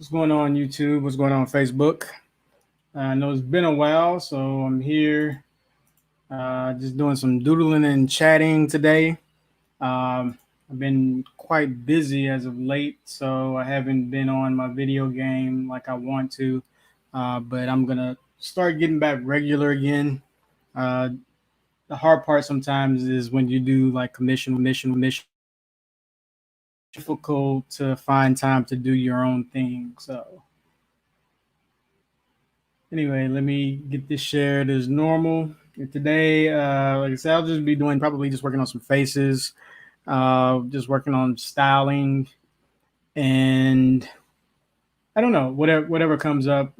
What's going on YouTube? What's going on Facebook? I know it's been a while, so I'm here just doing some doodling and chatting today. I've been quite busy as of late, so I haven't been on my video game like I want to, but I'm gonna start getting back regular again. Uh, the hard part sometimes is when you do like commission. Difficult to find time to do your own thing. So anyway, let me get this shared as normal. And today, like I said, I'll just be doing probably just working on some faces, just working on styling, and I don't know, whatever comes up.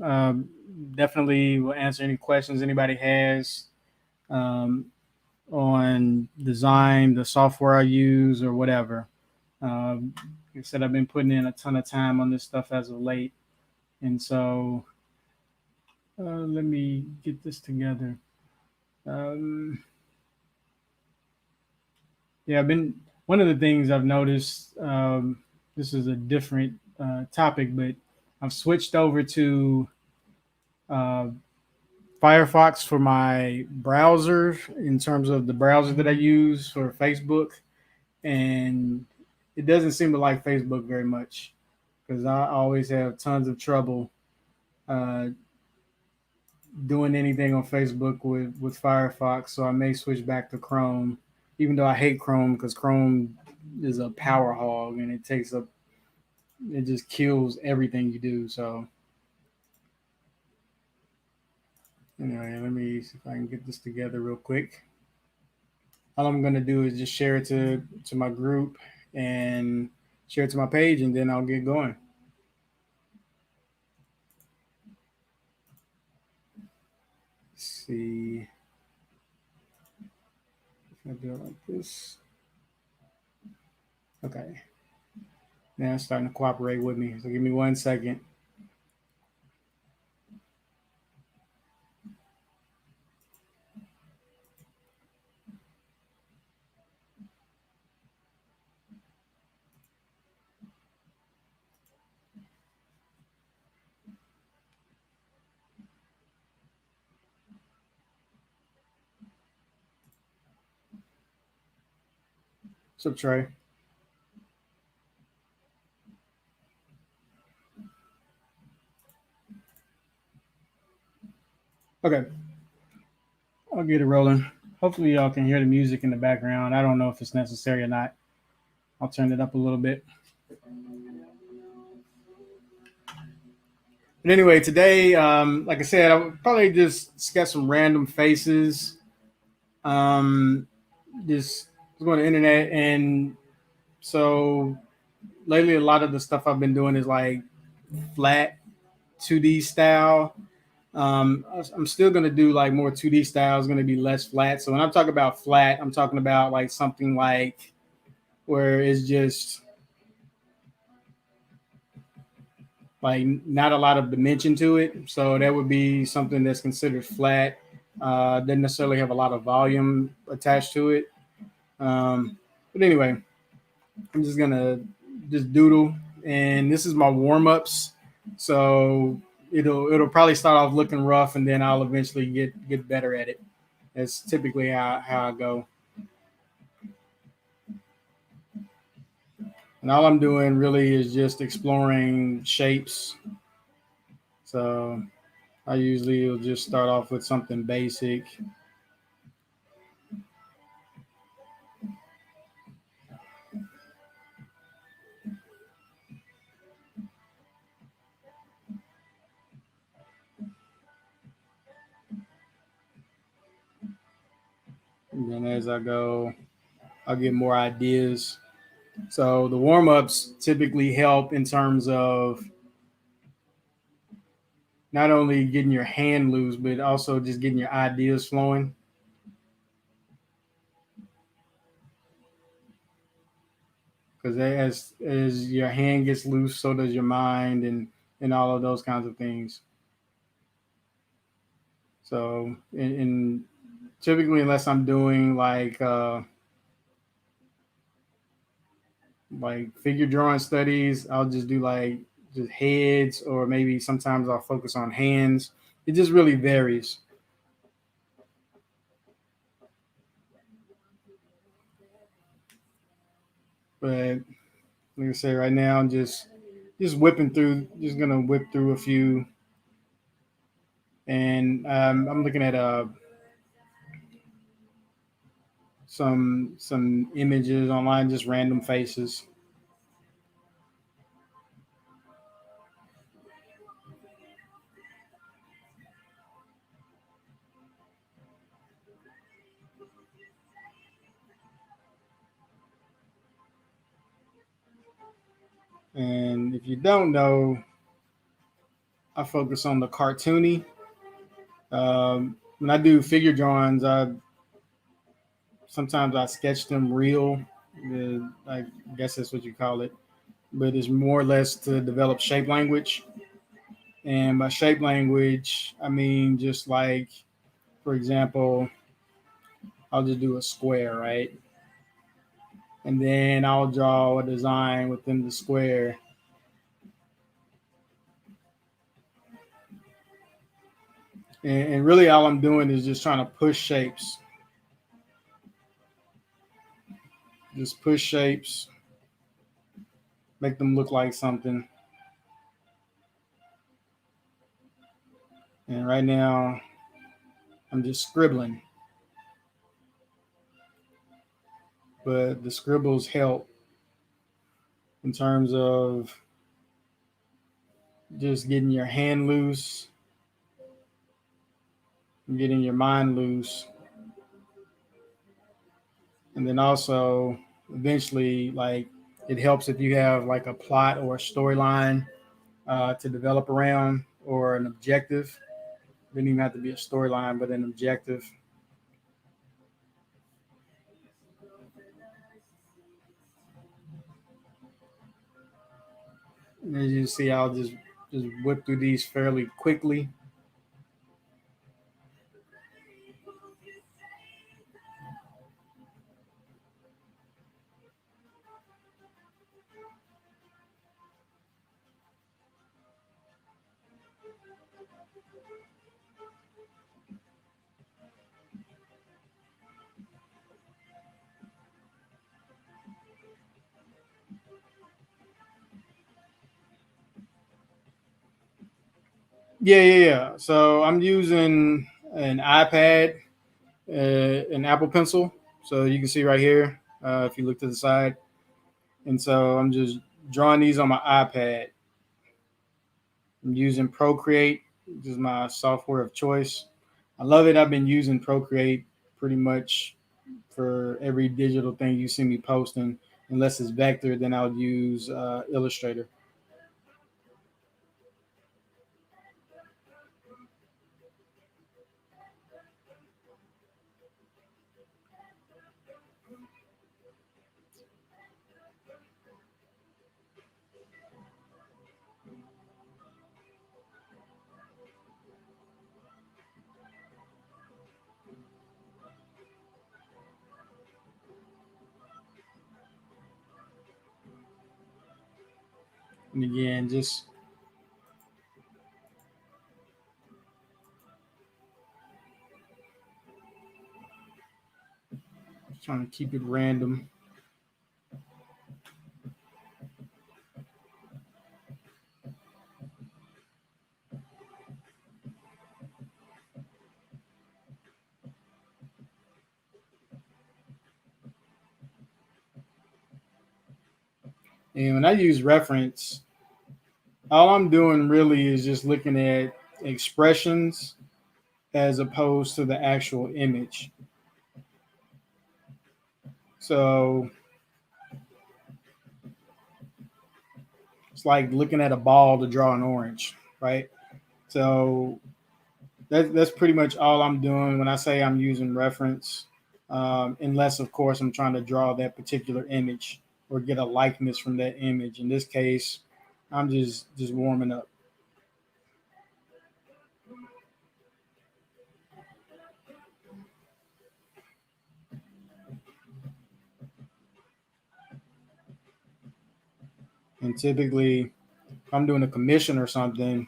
Definitely will answer any questions anybody has um, on design, the software I use, or whatever. Like I said, I've been putting in a ton of time on this stuff as of late, and so let me get this together. Um, yeah, I've been one of the things I've noticed. This is a different topic, but I've switched over to uh, Firefox for my browser in terms of the browser that I use for Facebook, and it doesn't seem to like Facebook very much because I always have tons of trouble uh, doing anything on Facebook with Firefox. So I may switch back to Chrome, even though I hate Chrome because Chrome is a power hog and it just kills everything you do. So anyway, let me see if I can get this together real quick. All I'm gonna do is just share it to my group and share it to my page, and then I'll get going. Let's see if I do it like this. Okay, now it's starting to cooperate with me. So give me 1 second. What's up, Trey? Okay, I'll get it rolling. Hopefully, y'all can hear the music in the background. I don't know if it's necessary or not. I'll turn it up a little bit. But anyway, today, like I said, I'll probably just sketch some random faces. Um, just going to the internet, and so lately, a lot of the stuff I've been doing is like flat 2D style. I'm still going to do like more 2D style. It's going to be less flat. So when I'm talking about flat, I'm talking about like something like where it's just like not a lot of dimension to it. So that would be something that's considered flat. Doesn't necessarily have a lot of volume attached to it. But anyway, I'm just gonna just doodle, and this is my warm ups. So it'll probably start off looking rough, and then I'll eventually get better at it. That's typically how I go. And all I'm doing really is just exploring shapes. So I usually will just start off with something basic. And then as I go, I'll get more ideas. So the warm ups typically help in terms of not only getting your hand loose, but also just getting your ideas flowing. Because as your hand gets loose, so does your mind, and all of those kinds of things. So, and typically, unless I'm doing like figure drawing studies, I'll just do like just heads, or maybe sometimes I'll focus on hands. It just really varies. But like I say, right now I'm just whipping through. Just gonna whip through a few, and I'm looking at some images online, just random faces. And if you don't know, I focus on the cartoony. When I do figure drawings, I sketch them real. I guess that's what you call it, but it's more or less to develop shape language. And by shape language, I mean just like, for example, I'll just do a square, right? And then I'll draw a design within the square. And really, all I'm doing is just trying to push shapes, just push shapes, make them look like something. And right now, I'm just scribbling, but the scribbles help in terms of just getting your hand loose, getting your mind loose, and then also eventually, like, it helps if you have like a plot or a storyline to develop around, or an objective. It doesn't even have to be a storyline, but an objective. And as you see, I'll just whip through these fairly quickly. Yeah. So I'm using an iPad, an Apple Pencil. So you can see right here, if you look to the side. And so I'm just drawing these on my iPad. I'm using Procreate, which is my software of choice. I love it. I've been using Procreate pretty much for every digital thing you see me posting. Unless it's vector, then I'll use Illustrator. And again, just trying to keep it random. And when I use reference, all I'm doing really is just looking at expressions as opposed to the actual image. So it's like looking at a ball to draw an orange, right? So that's pretty much all I'm doing when I say I'm using reference, unless, of course, I'm trying to draw that particular image or get a likeness from that image. In this case, I'm just warming up. And typically, if I'm doing a commission or something,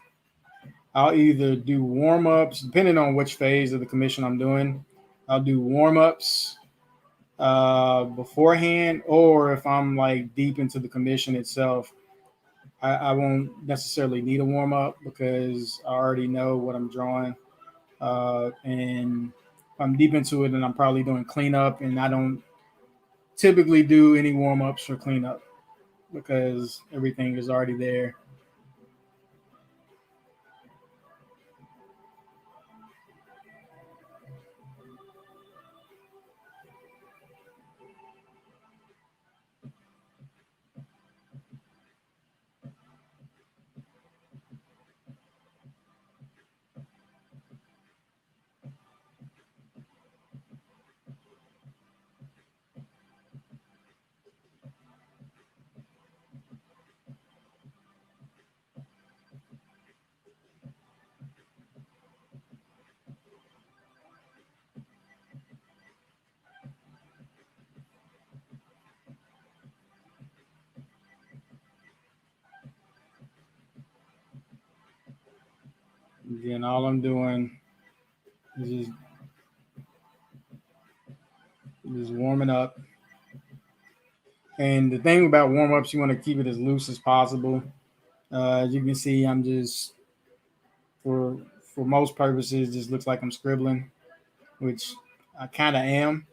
I'll either do warm ups, depending on which phase of the commission I'm doing. I'll do warm ups beforehand, or if I'm like deep into the commission itself, I won't necessarily need a warm up because I already know what I'm drawing. And if I'm deep into it, then I'm probably doing cleanup, and I don't typically do any warm ups for cleanup because everything is already there. Again, all I'm doing is just warming up. And the thing about warm ups, you want to keep it as loose as possible. As you can see, I'm just for for most purposes, just looks like I'm scribbling, which I kind of am.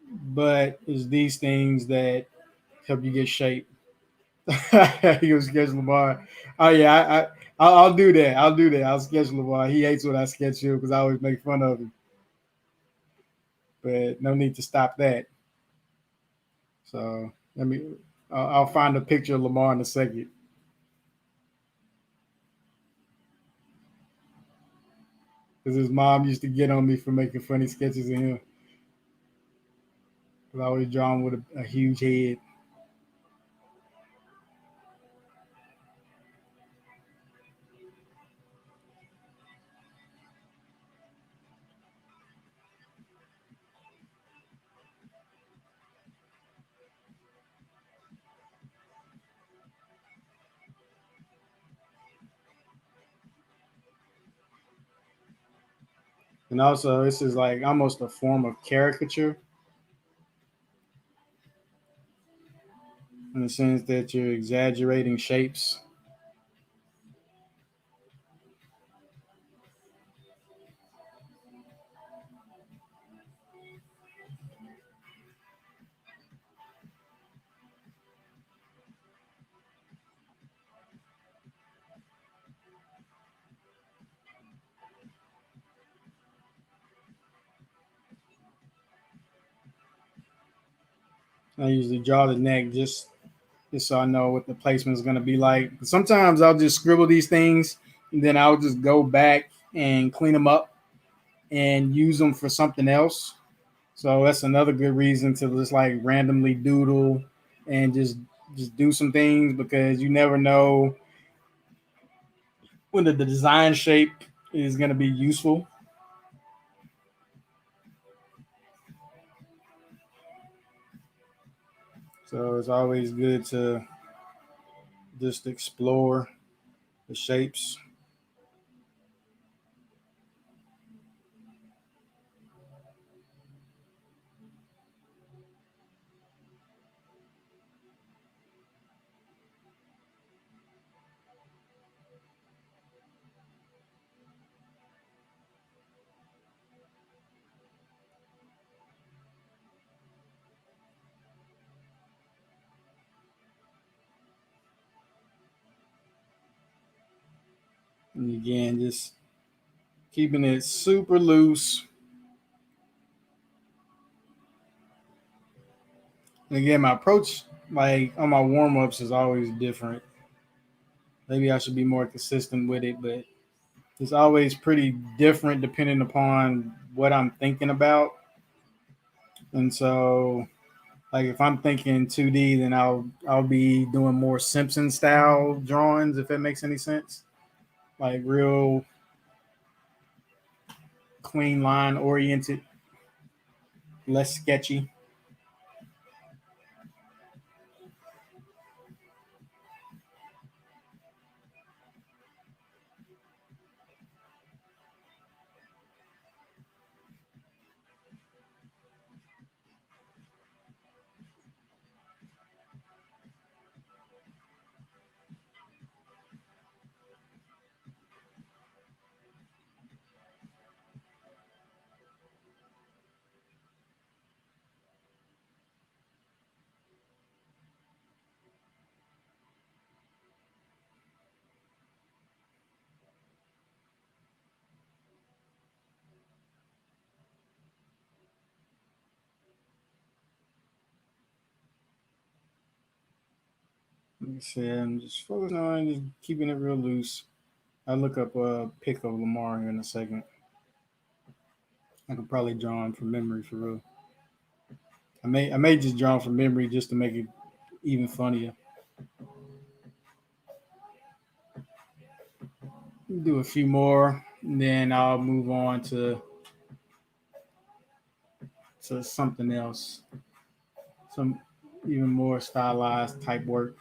But it's these things that help you get shape. He goes sketch Lamar. Oh yeah, I'll do that. I'll do that. I'll sketch Lamar. He hates when I sketch him because I always make fun of him. But no need to stop that. So let me. I'll find a picture of Lamar in a second. Because his mom used to get on me for making funny sketches of him. Because I always draw him with a huge head. And also, this is like almost a form of caricature in the sense that you're exaggerating shapes. I usually draw the neck just so I know what the placement is going to be like. Sometimes I'll just scribble these things and then I'll just go back and clean them up and use them for something else. So that's another good reason to just like randomly doodle and just do some things because you never know when the design shape is going to be useful. So it's always good to just explore the shapes. And again, just keeping it super loose. And again, my approach, like on my warm ups, is always different. Maybe I should be more consistent with it, but it's always pretty different depending upon what I'm thinking about. And so, like if I'm thinking 2D, then I'll be doing more Simpson style drawings, if that makes any sense. Like real clean line oriented, less sketchy. Like I said, I'm just focusing on just keeping it real loose. I'll look up a pic of Lamar here in a second. I could probably draw him from memory for real. I may just draw him from memory just to make it even funnier. Do a few more, and then I'll move on to something else, some even more stylized type work.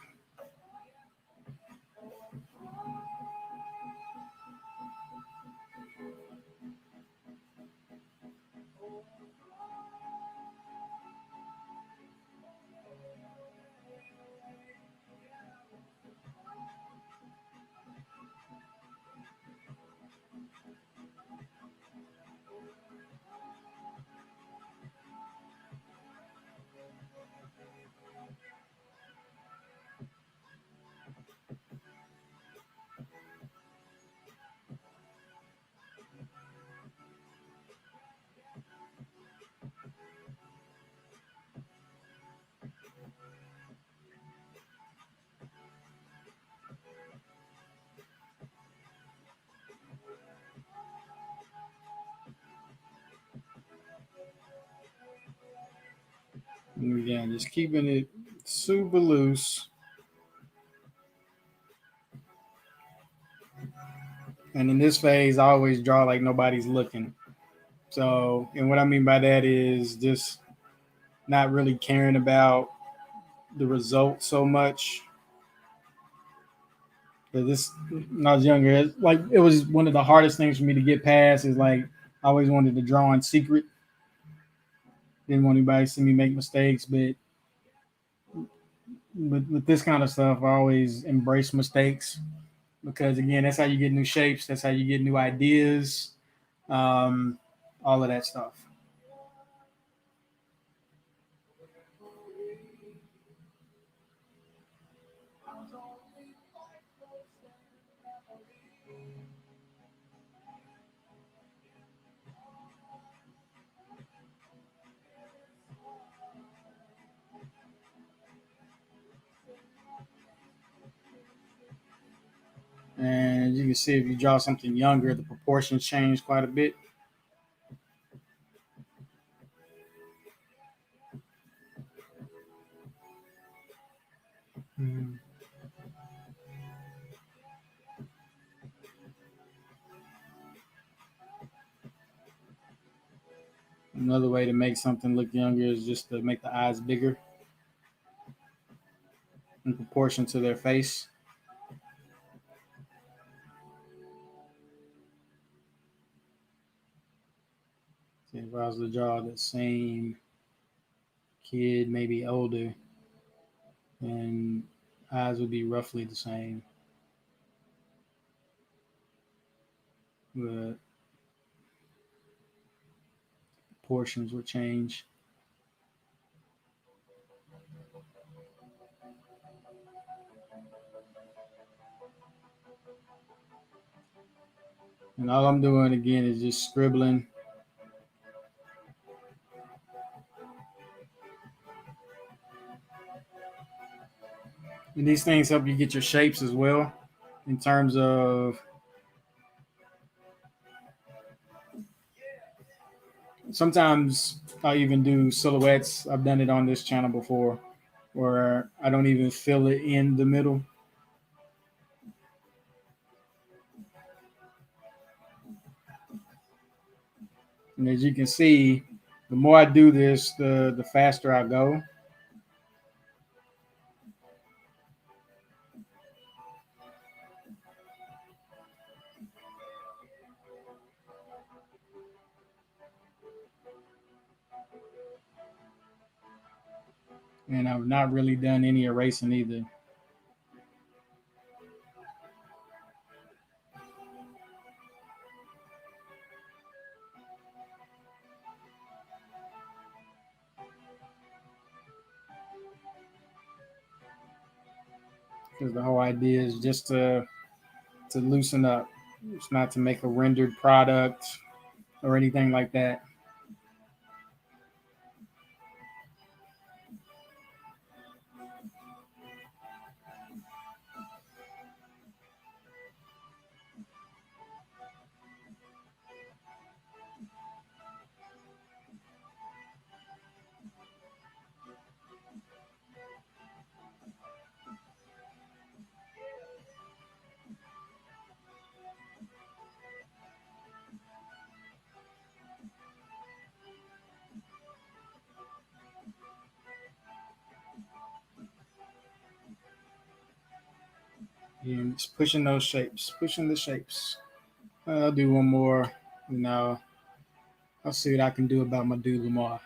And again, just keeping it super loose. And in this phase, I always draw like nobody's looking. So, and what I mean by that is just not really caring about the result so much. But this, when I was younger, like it was one of the hardest things for me to get past. Is like I always wanted to draw in secret. Didn't want anybody to see me make mistakes. But with this kind of stuff, I always embrace mistakes because again, that's how you get new shapes. That's how you get new ideas. Um, all of that stuff. And you can see if you draw something younger, the proportions change quite a bit. Mm. Another way to make something look younger is just to make the eyes bigger in proportion to their face. See, if I was to draw the same kid, maybe older, and eyes would be roughly the same, but proportions would change. And all I'm doing again is just scribbling. And these things help you get your shapes as well in terms of sometimes I even do silhouettes. I've done it on this channel before where I don't even fill it in the middle. And as you can see, the more I do this, the faster I go. And I've not really done any erasing either. Because the whole idea is just to loosen up. It's not to make a rendered product or anything like that. And it's pushing those shapes, pushing the shapes. I'll do one more. Now I'll see what I can do about my doodle more.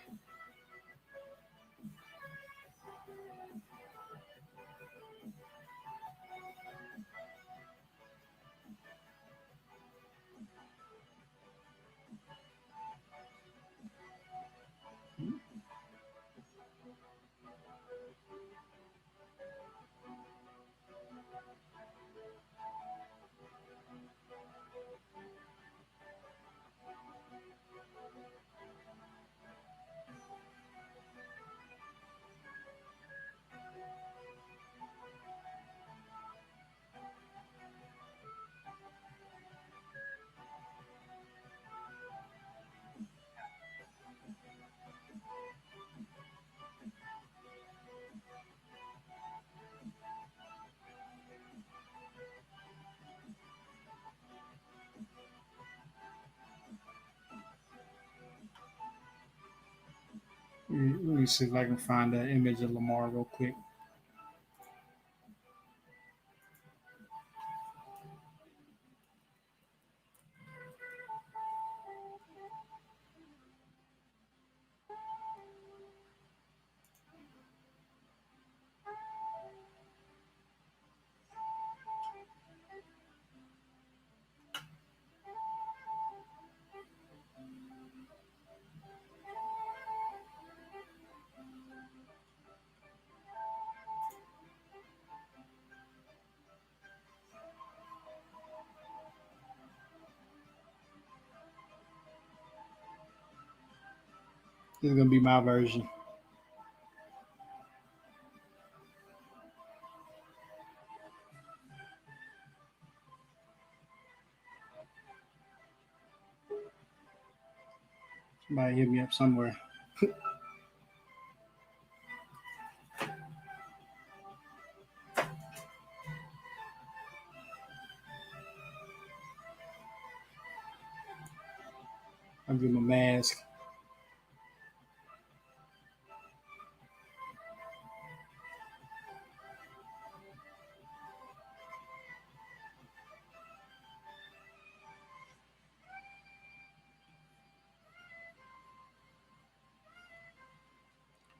Let me see if I can find the image of Lamar real quick. This is gonna be my version. Somebody hit me up somewhere. I'll give him a mask.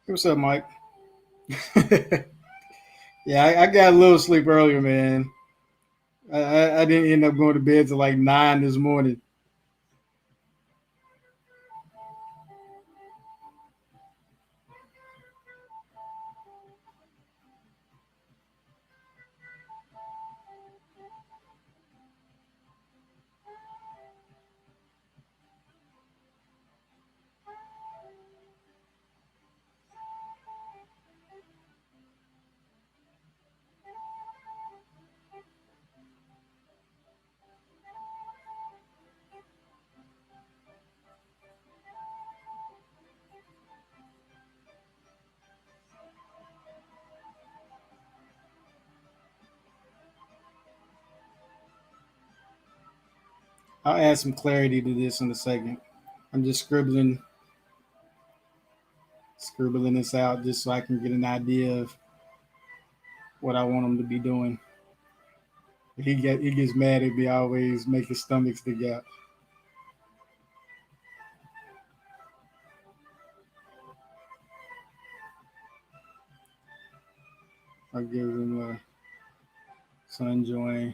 What's up, Mike? Yeah, I got a little sleep earlier, man. I didn't end up going to bed till like 9 this morning. I'll add some clarity to this in a second. I'm just scribbling this out just so I can get an idea of what I want him to be doing. He gets mad at me. I always make his stomach stick out. I give him a sun join.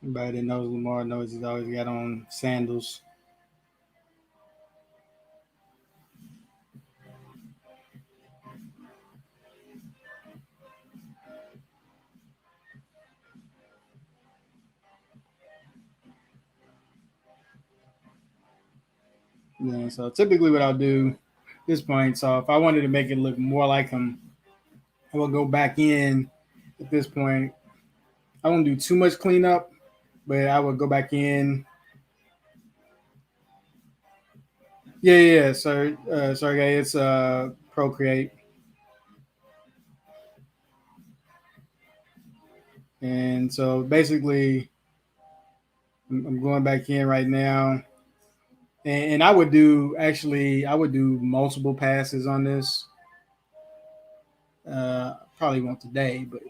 Everybody that knows Lamar knows he's always got on sandals. Yeah, so typically what I'll do at this point, so if I wanted to make it look more like him, I will go back in at this point. I won't do too much cleanup, but I would go back in. Yeah. Sorry, guys. It's Procreate, and so basically, I'm going back in right now, and I would do multiple passes on this. Probably won't today, but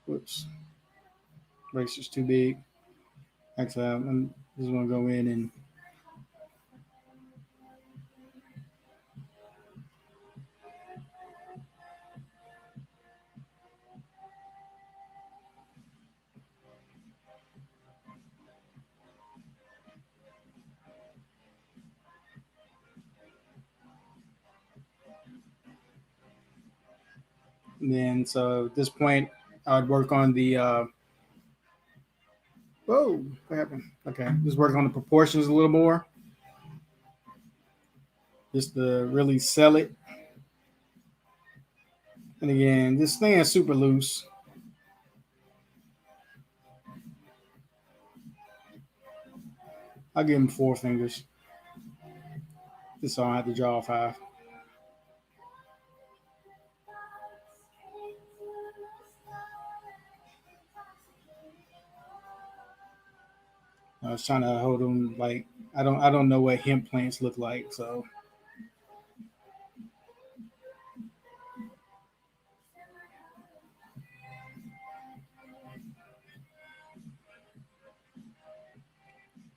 whoops, eraser's too big. Actually, I'm just gonna go in and then so at this point, I would work on the whoa, what happened? Okay, just work on the proportions a little more, just to really sell it. And again, this thing is super loose. I'll give him 4 fingers, just so I don't have to draw 5. I was trying to hold them like I don't know what hemp plants look like, so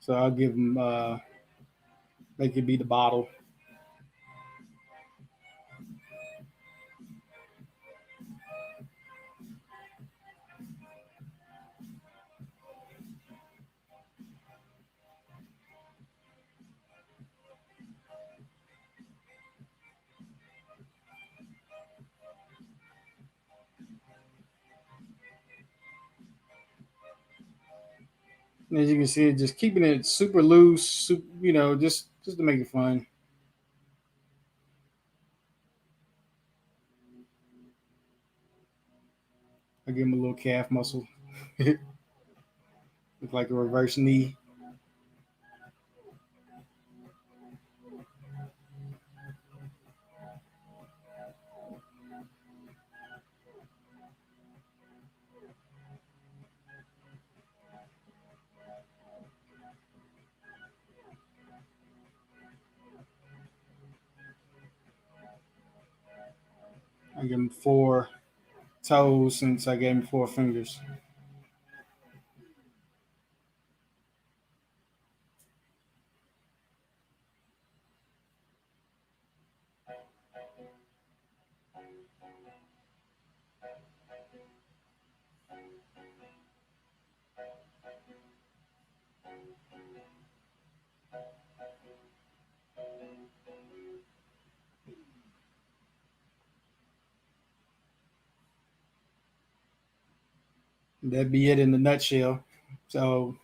I'll give them make it be the bottle. And as you can see, just keeping it super loose, just to make it fun. I give him a little calf muscle, look like a reverse knee. I give him 4 toes since I gave him 4 fingers. That'd be it in a nutshell. So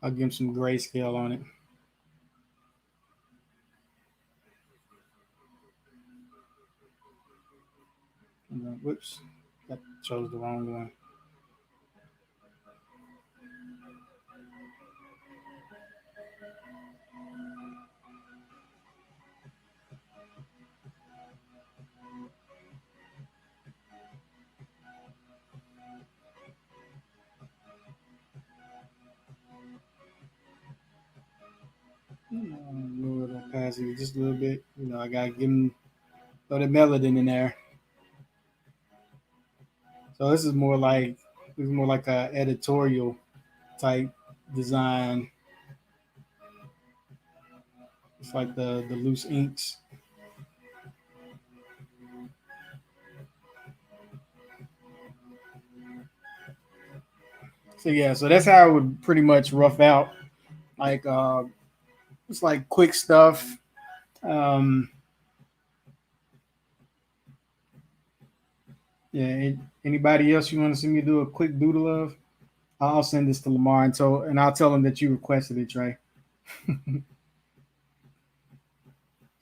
I'll give him some grayscale on it. Whoops, that chose the wrong one. Lower the opacity just a little bit. I gotta give him throw the melanin in there. So this is more like a editorial type design. It's like the loose inks. So yeah, so that's how I would pretty much rough out. Like it's like quick stuff. Um, yeah. Anybody else you want to see me do a quick doodle of? I'll send this to Lamar and I'll tell him that you requested it, Trey.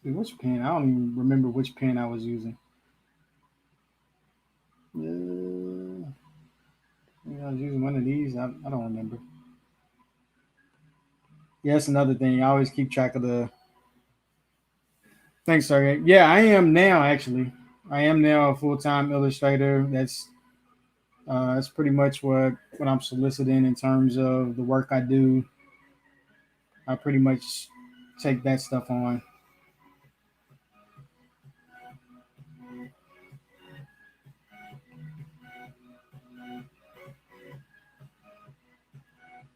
Which pen? I don't even remember which pen I was using. I was using one of these. I don't remember. Yeah, that's another thing. I always keep track of the. Thanks, Sergey. Yeah, I am now actually. I am now a full time illustrator. That's pretty much what I'm soliciting in terms of the work I do. I pretty much take that stuff on.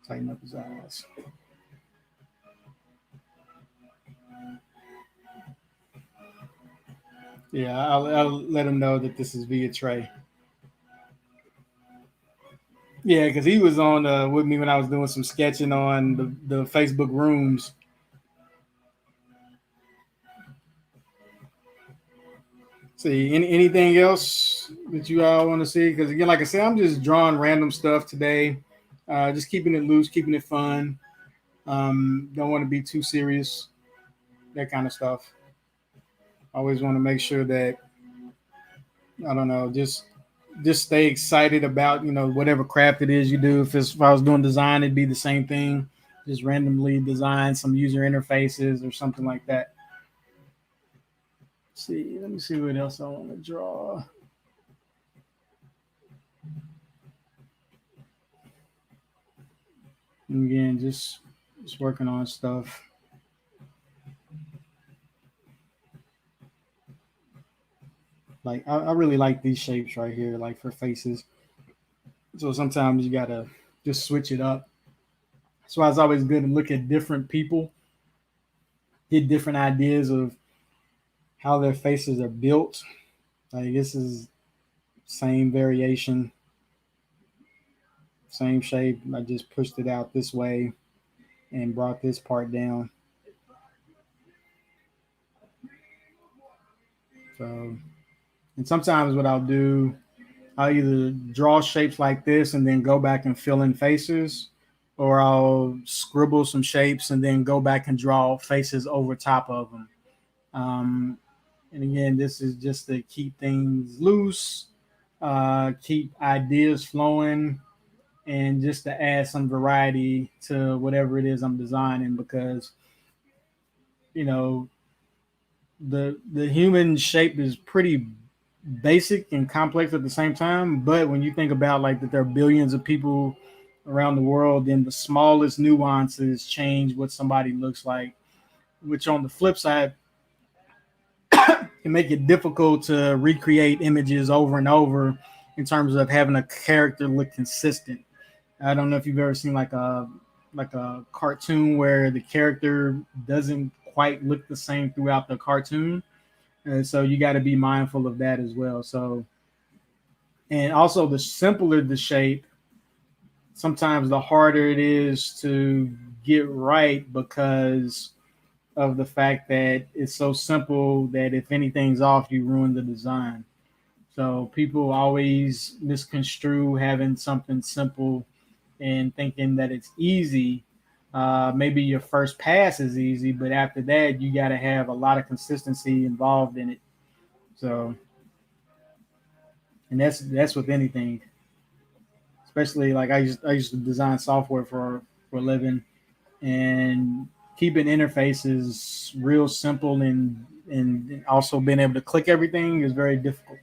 Tighten up his eyes. Yeah, I'll let him know that this is via Trey. Yeah, because he was on with me when I was doing some sketching on the Facebook rooms. See, anything else that you all want to see? Because again, like I said, I'm just drawing random stuff today, just keeping it loose, keeping it fun. Don't want to be too serious, that kind of stuff. Always want to make sure that I don't know, just stay excited about whatever craft it is you do. If I was doing design, it'd be the same thing. Just randomly design some user interfaces or something like that. See, let me see what else I want to draw. And again, just working on stuff. Like I really like these shapes right here, like for faces. So sometimes you gotta just switch it up. That's why it's always good to look at different people, get different ideas of how their faces are built. Like this is same variation, same shape. I just pushed it out this way and brought this part down. So, and sometimes what I'll do, I'll either draw shapes like this and then go back and fill in faces, or I'll scribble some shapes and then go back and draw faces over top of them. Um, and again, this is just to keep things loose, keep ideas flowing, and just to add some variety to whatever it is I'm designing because you know the human shape is pretty basic and complex at the same time. But when you think about like that there are billions of people around the world, then the smallest nuances change what somebody looks like, which on the flip side can make it difficult to recreate images over and over in terms of having a character look consistent. I don't know if you've ever seen like a cartoon where the character doesn't quite look the same throughout the cartoon. And so you got to be mindful of that as well. So, and also the simpler the shape, sometimes the harder it is to get right because of the fact that it's so simple that if anything's off, you ruin the design. So people always misconstrue having something simple and thinking that it's easy. Maybe your first pass is easy, but after that, you got to have a lot of consistency involved in it. So, and that's with anything, especially like I used to design software for a living, and keeping interfaces real simple and also being able to click everything is very difficult.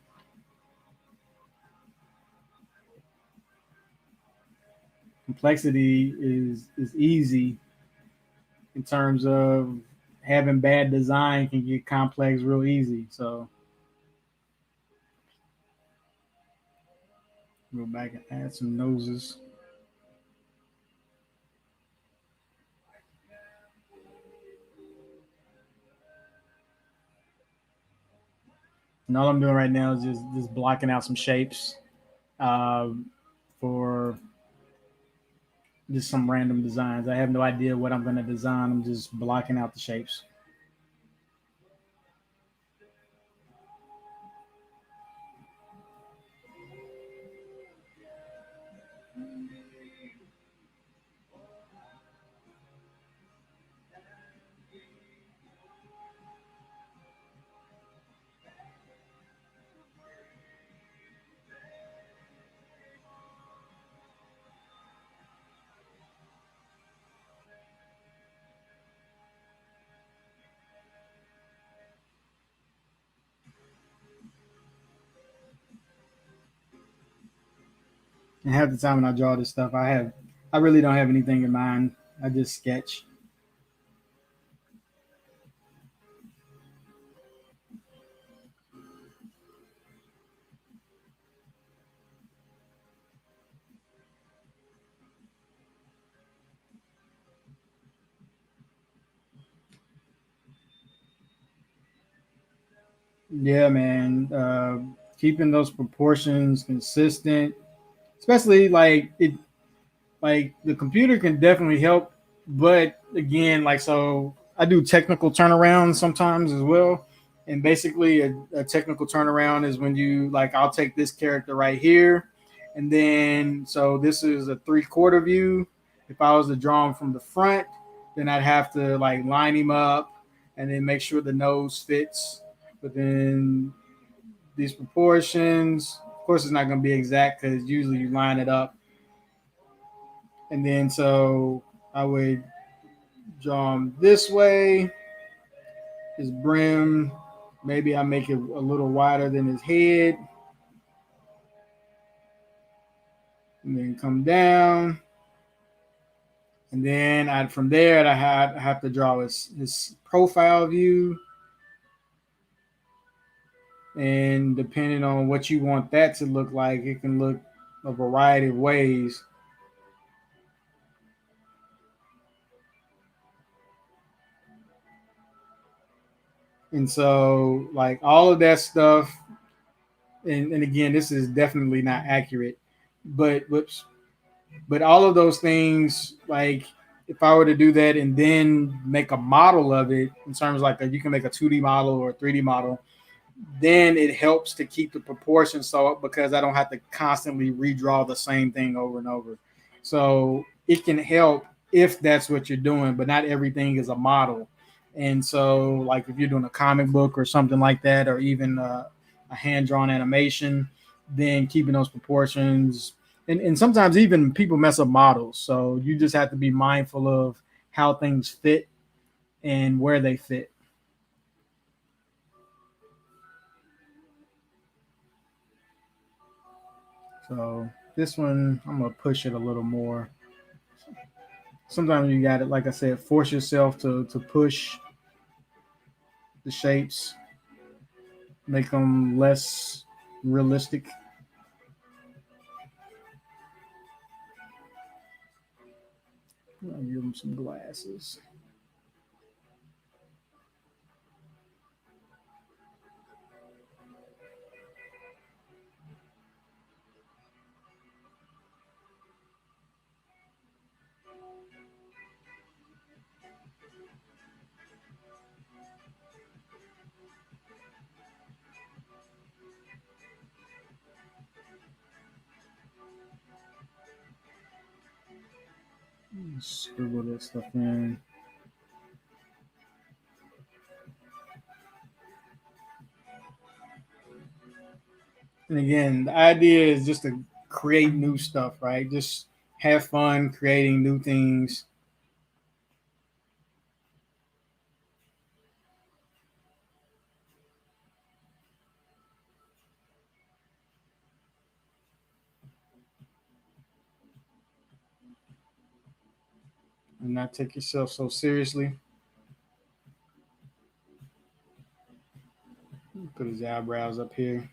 Complexity is easy in terms of having bad design can get complex real easy. So go back and add some noses. And all I'm doing right now is just blocking out some shapes um, for just some random designs. I have no idea what I'm going to design. I'm just blocking out the shapes. And half the time when I draw this stuff, I really don't have anything in mind. I just sketch. Yeah, man. Keeping those proportions consistent, especially like the computer can definitely help, but again, like so I do technical turnarounds sometimes as well. And basically a technical turnaround is when you like I'll take this character right here, and then so this is a 3/4 view. If I was to draw him from the front, then I'd have to like line him up and then make sure the nose fits. But then these proportions, of course, it's not going to be exact because usually you line it up, and then so I would draw him this way. His brim, maybe I make it a little wider than his head, and then come down, and then I from there I have to draw his profile view, and depending on what you want that to look like, it can look a variety of ways. And so like all of that stuff, and again, this is definitely not accurate, but whoops, but all of those things, like if I were to do that and then make a model of it, in terms of like you can make a 2D model or a 3D model, then it helps to keep the proportions so because I don't have to constantly redraw the same thing over and over. So it can help if that's what you're doing, but not everything is a model. And so, like if you're doing a comic book or something like that, or even a hand drawn animation, then keeping those proportions. And sometimes even people mess up models. So you just have to be mindful of how things fit and where they fit. So this one, I'm gonna push it a little more. Sometimes you got to, like I said, force yourself to push the shapes, make them less realistic. I'll give them some glasses. Scribble that stuff in. And again, the idea is just to create new stuff, right? Just have fun creating new things. And not take yourself so seriously. Put his eyebrows up here.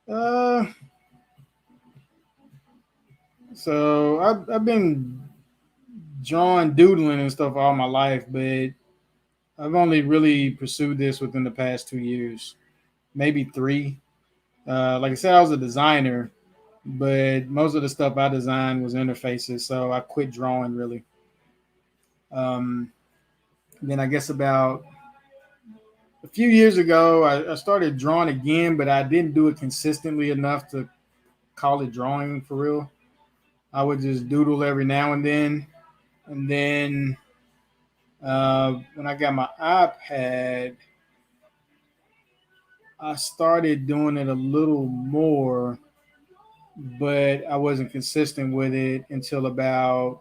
Uh, So I've been drawing, doodling and stuff all my life, but I've only really pursued this within the past 2 years, maybe three. Like I said, I was a designer, but most of the stuff I designed was interfaces, so I quit drawing really. Um, then I guess about a few years ago, I started drawing again, but I didn't do it consistently enough to call it drawing for real. I would just doodle every now and then. And then when I got my iPad, I started doing it a little more, but I wasn't consistent with it until about,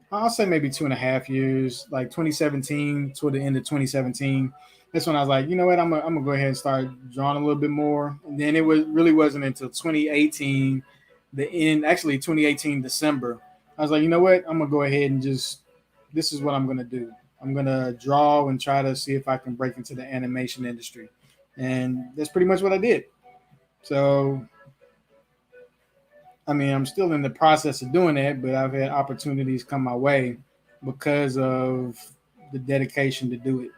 I'll say maybe 2.5 years, like 2017, toward the end of 2017. That's when I was like, you know what, I'm gonna go ahead and start drawing a little bit more. And then it was really wasn't until 2018, the end, actually 2018 December. I was like, you know what, I'm gonna go ahead and just, this is what I'm gonna do. I'm gonna draw and try to see if I can break into the animation industry, and that's pretty much what I did. So I mean, I'm still in the process of doing that, but I've had opportunities come my way because of the dedication to do it.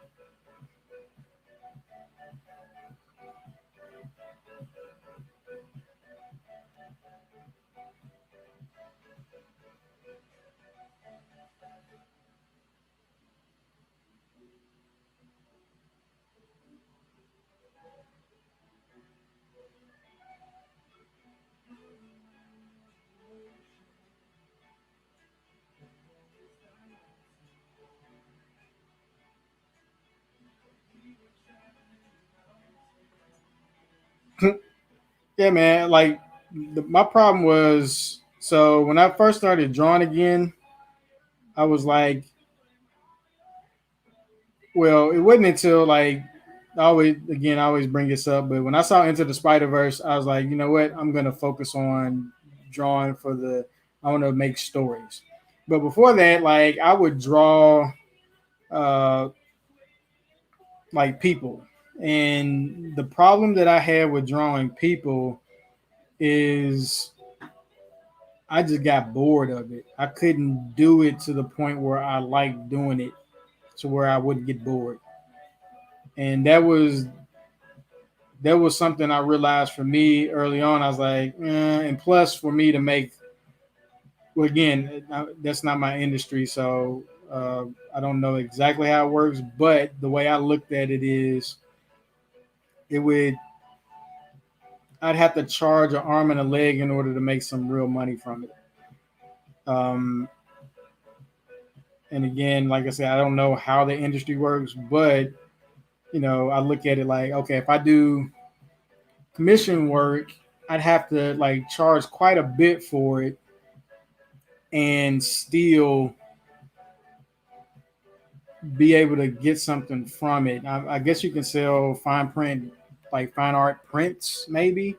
Yeah, man. Like my problem was, so when I first started drawing again, I was like, well, it wasn't until like I always bring this up, but when I saw Into the Spider Verse, I was like, you know what, I'm gonna focus on drawing for the. I want to make stories, but before that, like I would draw uh, like people. And the problem that I had with drawing people is I just got bored of it. I couldn't do it to the point where I liked doing it to where I wouldn't get bored. And that was something I realized for me early on. I was like, and plus for me to make, well, again, that's not my industry, so I don't know exactly how it works. But the way I looked at it is, it would I'd have to charge an arm and a leg in order to make some real money from it. Um, and again, like I said, I don't know how the industry works, but I look at it like, okay, if I do commission work, I'd have to like charge quite a bit for it and still be able to get something from it. I guess you can sell fine print, like fine art prints, maybe,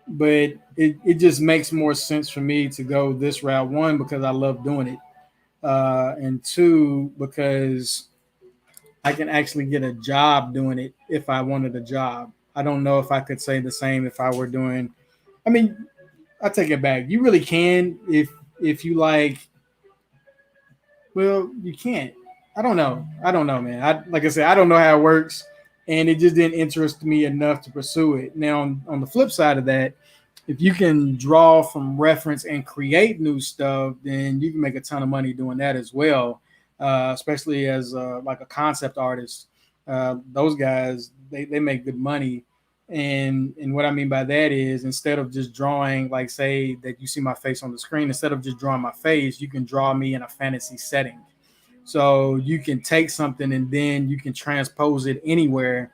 but it just makes more sense for me to go this route. One, because I love doing it, and two, because I can actually get a job doing it if I wanted a job. I don't know if I could say the same if I were doing. I mean, I take it back. You really can if you like. Well, you can't. I don't know. I don't know, man. Like I said, I don't know how it works, and it just didn't interest me enough to pursue it. Now, on the flip side of that, if you can draw from reference and create new stuff, then you can make a ton of money doing that as well. Especially as like a concept artist, those guys they make good money. And what I mean by that is, instead of just drawing, like say that you see my face on the screen, instead of just drawing my face, you can draw me in a fantasy setting. So you can take something and then you can transpose it anywhere.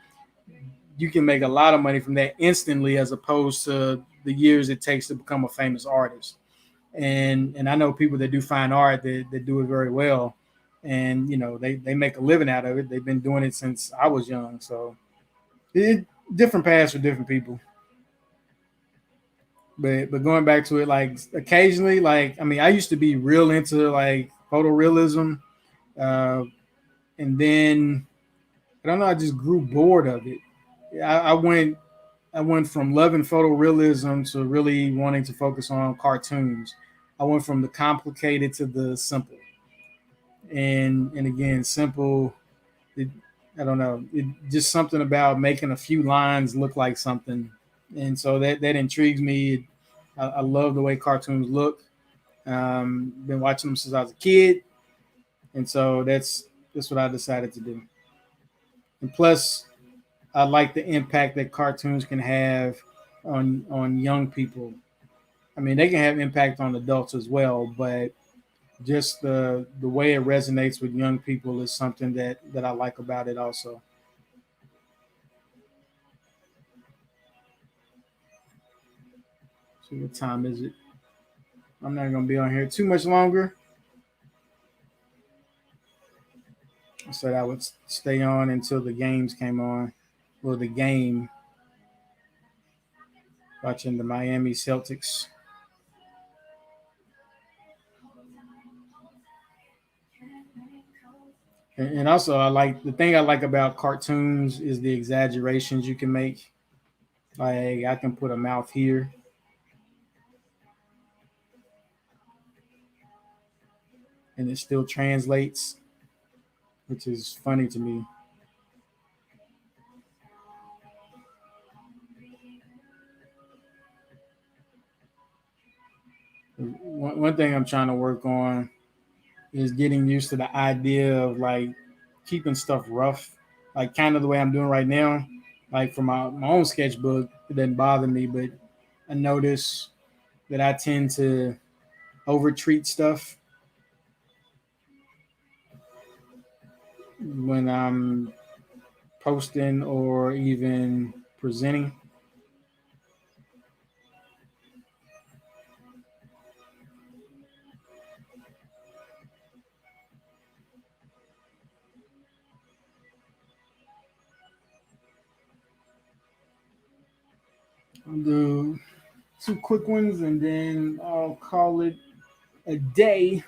You can make a lot of money from that instantly, as opposed to the years it takes to become a famous artist. And I know people that do fine art that do it very well, and they make a living out of it. They've been doing it since I was young. So it different paths for different people. But going back to it, like occasionally, like I mean, I used to be real into like photorealism, uh, and then I don't know, I just grew bored of it. I went from loving photorealism to really wanting to focus on cartoons. I went from the complicated to the simple. And again, simple. It, I don't know. It just something about making a few lines look like something, and so that intrigues me. I love the way cartoons look. Been watching them since I was a kid, and so that's what I decided to do. And plus, I like the impact that cartoons can have on young people. I mean, they can have impact on adults as well, but just the way it resonates with young people is something that I like about it also. So what time is it? I'm not gonna be on here too much longer. I said I would stay on until the games came on. Well, the game watching the Miami Celtics. And also, I like the thing I like about cartoons is the exaggerations you can make. Like I can put a mouth here, and it still translates, which is funny to me. One thing I'm trying to work on is getting used to the idea of like keeping stuff rough, like kind of the way I'm doing right now. Like for my own sketchbook, it doesn't bother me, but I notice that I tend to over treat stuff when I'm posting or even presenting. I'll do two quick ones and then I'll call it a day.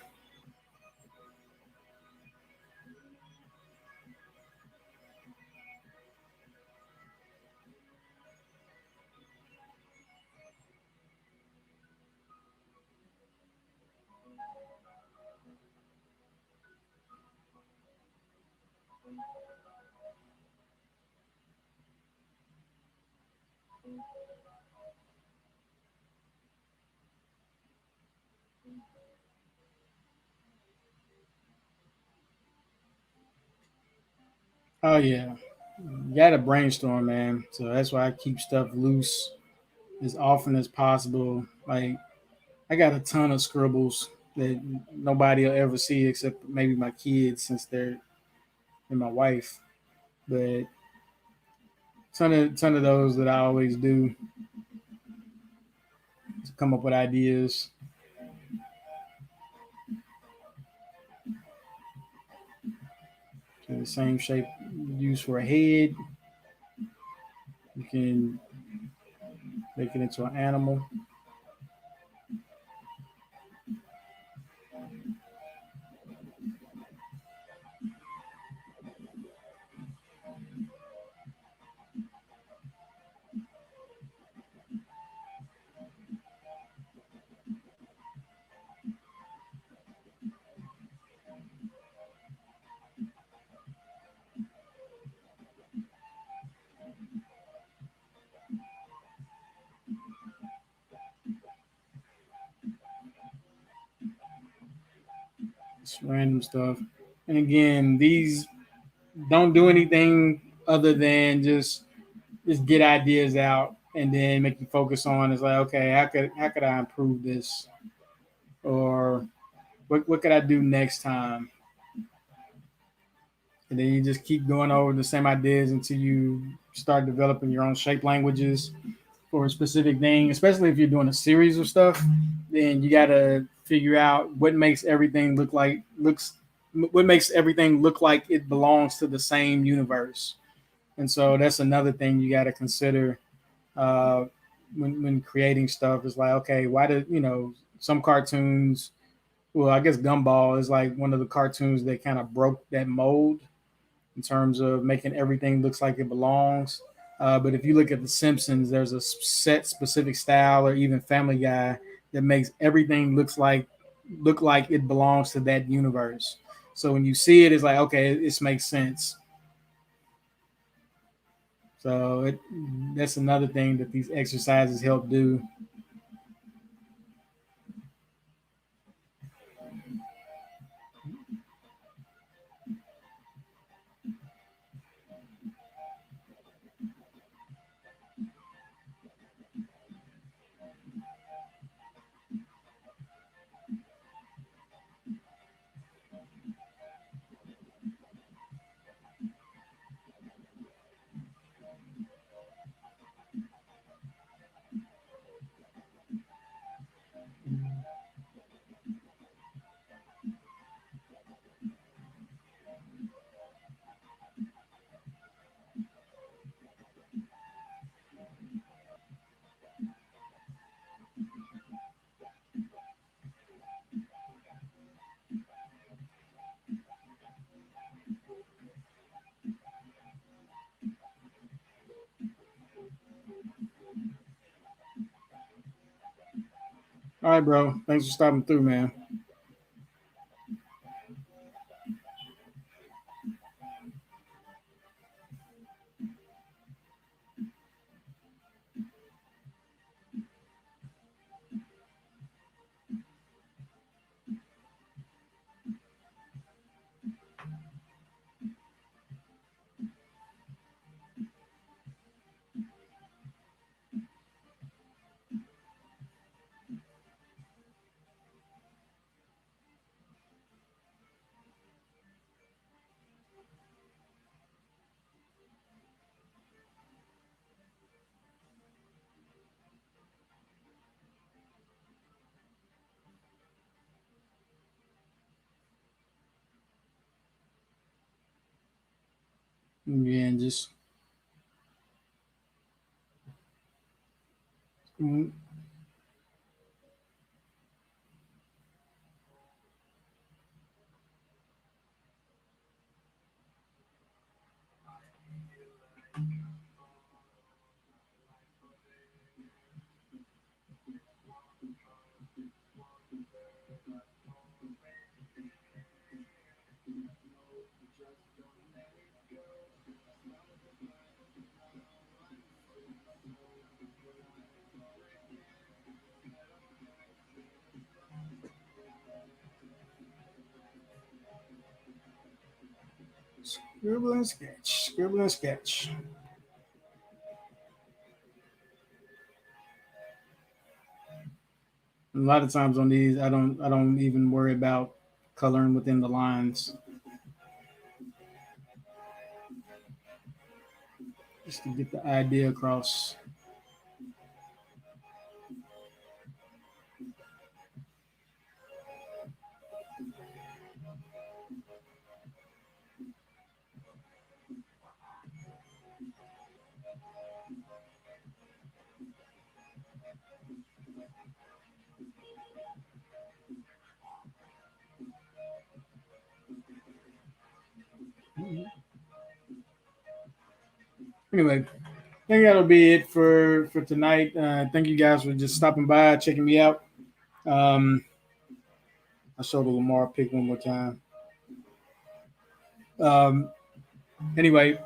Oh yeah, you got to brainstorm, man. So that's why I keep stuff loose as often as possible. Like I got a ton of scribbles that nobody will ever see except maybe my kids since they're and my wife. But ton of those that I always do to come up with ideas. So the same shape used for a head, you can make it into an animal. It's random stuff. And again, these don't do anything other than just get ideas out and then make you focus on is like, okay, how could I improve this? Or what could I do next time? And then you just keep going over the same ideas until you start developing your own shape languages for a specific thing. Especially if you're doing a series of stuff, then you got to figure out what makes everything look like it belongs to the same universe. And so that's another thing you got to consider uh, when creating stuff. Is like, okay, why do some cartoons? Well, I guess Gumball is like one of the cartoons that kind of broke that mold in terms of making everything looks like it belongs. But if you look at The Simpsons, there's a set specific style, or even Family Guy that makes everything look like it belongs to that universe. So when you see it, it's like, okay, this makes sense. So that's another thing that these exercises help do. All right, bro. Thanks for stopping through, man. Yeah, and just mm, scribble and sketch, scribble and sketch. A lot of times on these, I don't even worry about coloring within the lines, just to get the idea across. Anyway, I think that'll be it for tonight. Thank you guys for just stopping by, checking me out. Um, I showed the Lamar pick one more time. Um, anyway,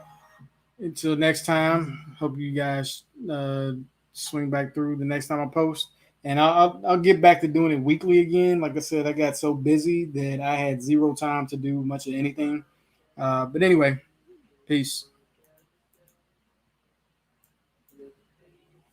until next time, hope you guys swing back through the next time I post. And I'll get back to doing it weekly again. Like I said, I got so busy that I had zero time to do much of anything. But anyway, peace.